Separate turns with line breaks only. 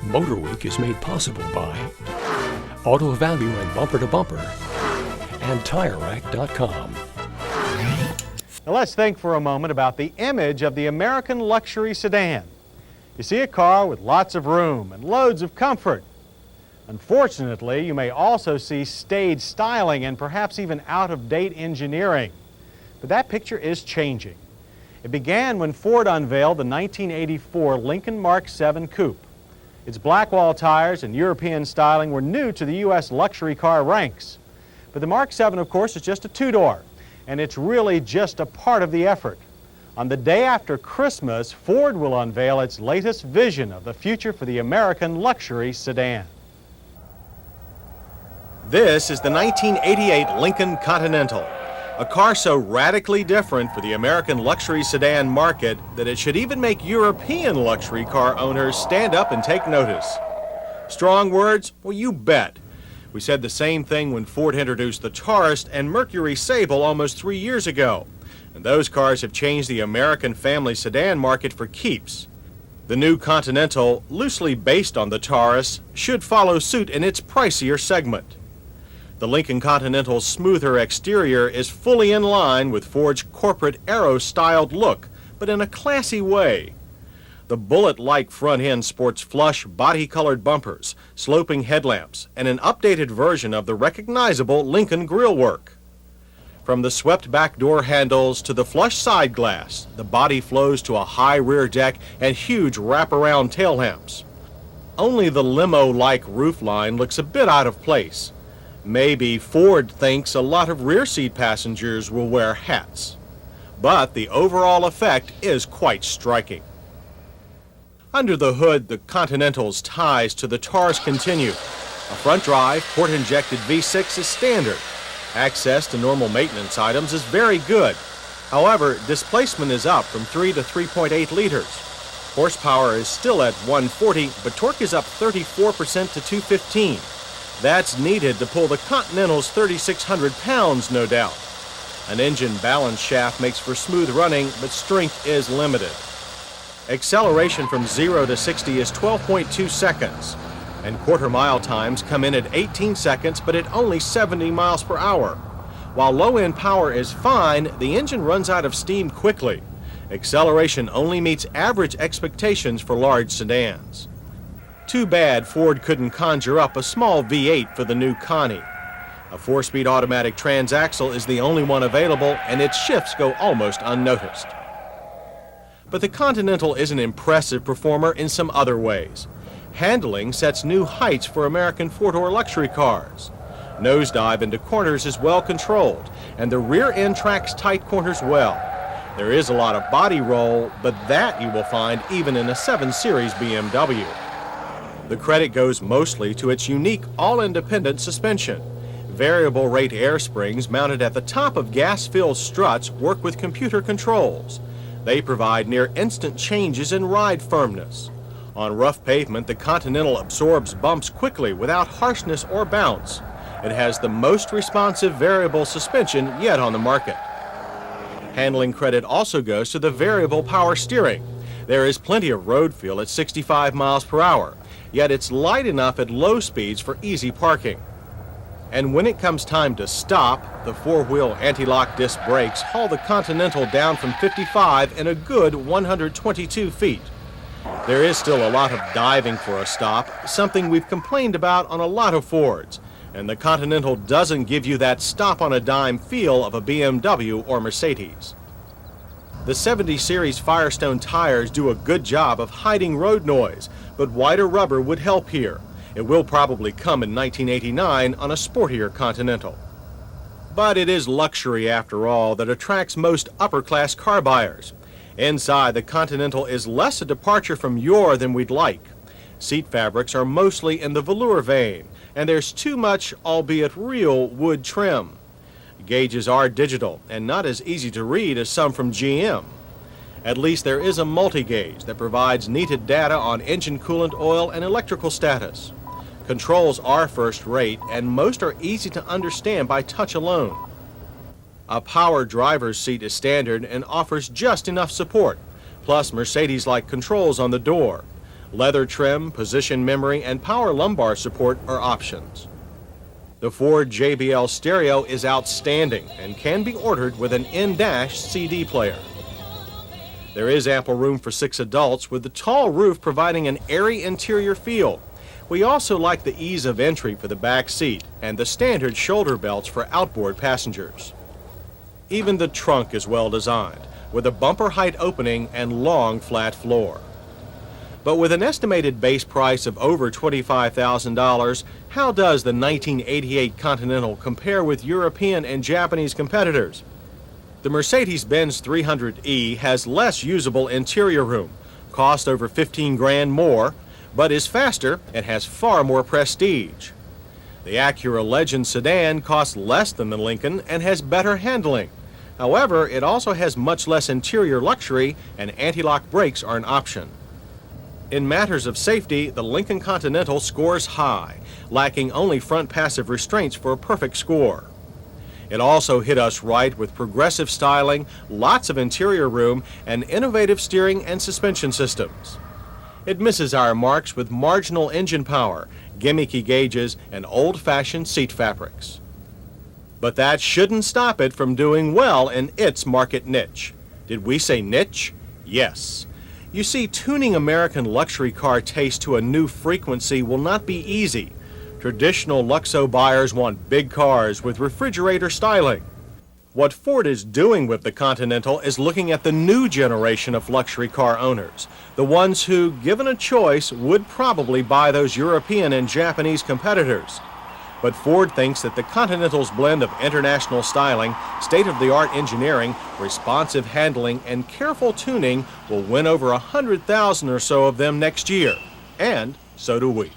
MotorWeek is made possible by Auto Value and Bumper to Bumper and TireRack.com.
Now let's think for a moment about the image of the American luxury sedan. You see a car with lots of room and loads of comfort. Unfortunately, you may also see staid styling and perhaps even out-of-date engineering. But that picture is changing. It began when Ford unveiled the 1984 Lincoln Mark 7 Coupe. Its black wall tires and European styling were new to the U.S. luxury car ranks. But the Mark 7, of course, is just a two-door, and it's really just a part of the effort. On the day after Christmas, Ford will unveil its latest vision of the future for the American luxury sedan. This is the 1988 Lincoln Continental, a car so radically different for the American luxury sedan market that it should even make European luxury car owners stand up and take notice. Strong words? Well, you bet. We said the same thing when Ford introduced the Taurus and Mercury Sable almost 3 years ago. And those cars have changed the American family sedan market for keeps. The new Continental, loosely based on the Taurus, should follow suit in its pricier segment. The Lincoln Continental's smoother exterior is fully in line with Ford's corporate Aero-styled look, but in a classy way. The bullet-like front end sports flush, body-colored bumpers, sloping headlamps, and an updated version of the recognizable Lincoln grillwork. From the swept-back door handles to the flush side glass, the body flows to a high rear deck and huge wraparound tail lamps. Only the limo-like roofline looks a bit out of place. Maybe Ford thinks a lot of rear seat passengers will wear hats. But the overall effect is quite striking. Under the hood, the Continental's ties to the Taurus continue. A front drive, port-injected V6 is standard. Access to normal maintenance items is very good. However, displacement is up from 3 to 3.8 liters. Horsepower is still at 140, but torque is up 34% to 215. That's needed to pull the Continental's 3,600 pounds, no doubt. An engine balance shaft makes for smooth running, but strength is limited. Acceleration from 0 to 60 is 12.2 seconds, and quarter-mile times come in at 18 seconds, but at only 70 miles per hour. While low-end power is fine, the engine runs out of steam quickly. Acceleration only meets average expectations for large sedans. Too bad Ford couldn't conjure up a small V8 for the new Conti. A 4-speed automatic transaxle is the only one available, and its shifts go almost unnoticed. But the Continental is an impressive performer in some other ways. Handling sets new heights for American four-door luxury cars. Nosedive into corners is well controlled, and the rear end tracks tight corners well. There is a lot of body roll, but that you will find even in a 7 Series BMW. The credit goes mostly to its unique all-independent suspension. Variable rate air springs mounted at the top of gas-filled struts work with computer controls. They provide near instant changes in ride firmness. On rough pavement, the Continental absorbs bumps quickly without harshness or bounce. It has the most responsive variable suspension yet on the market. Handling credit also goes to the variable power steering. There is plenty of road feel at 65 miles per hour. Yet it's light enough at low speeds for easy parking. And when it comes time to stop, the four-wheel anti-lock disc brakes haul the Continental down from 55 in a good 122 feet. There is still a lot of diving for a stop, something we've complained about on a lot of Fords, and the Continental doesn't give you that stop-on-a-dime feel of a BMW or Mercedes. The 70 Series Firestone tires do a good job of hiding road noise, but wider rubber would help here. It will probably come in 1989 on a sportier Continental. But it is luxury, after all, that attracts most upper-class car buyers. Inside, the Continental is less a departure from yore than we'd like. Seat fabrics are mostly in the velour vein, and there's too much, albeit real, wood trim. Gauges are digital and not as easy to read as some from GM. At least there is a multi-gauge that provides needed data on engine coolant oil and electrical status. Controls are first-rate, and most are easy to understand by touch alone. A power driver's seat is standard and offers just enough support, plus Mercedes-like controls on the door. Leather trim, position memory, and power lumbar support are options. The Ford JBL stereo is outstanding and can be ordered with an in-dash CD player. There is ample room for 6 adults, with the tall roof providing an airy interior feel. We also like the ease of entry for the back seat and the standard shoulder belts for outboard passengers. Even the trunk is well designed, with a bumper height opening and long flat floor. But with an estimated base price of over $25,000, how does the 1988 Continental compare with European and Japanese competitors? The Mercedes-Benz 300e has less usable interior room, costs over 15 grand more, but is faster and has far more prestige. The Acura Legend sedan costs less than the Lincoln and has better handling. However, it also has much less interior luxury, and anti-lock brakes are an option. In matters of safety, the Lincoln Continental scores high, lacking only front passive restraints for a perfect score. It also hit us right with progressive styling, lots of interior room, and innovative steering and suspension systems. It misses our marks with marginal engine power, gimmicky gauges, and old-fashioned seat fabrics. But that shouldn't stop it from doing well in its market niche. Did we say niche? Yes. You see, tuning American luxury car taste to a new frequency will not be easy. Traditional Luxo buyers want big cars with refrigerator styling. What Ford is doing with the Continental is looking at the new generation of luxury car owners, the ones who, given a choice, would probably buy those European and Japanese competitors. But Ford thinks that the Continental's blend of international styling, state-of-the-art engineering, responsive handling, and careful tuning will win over 100,000 or so of them next year. And so do we.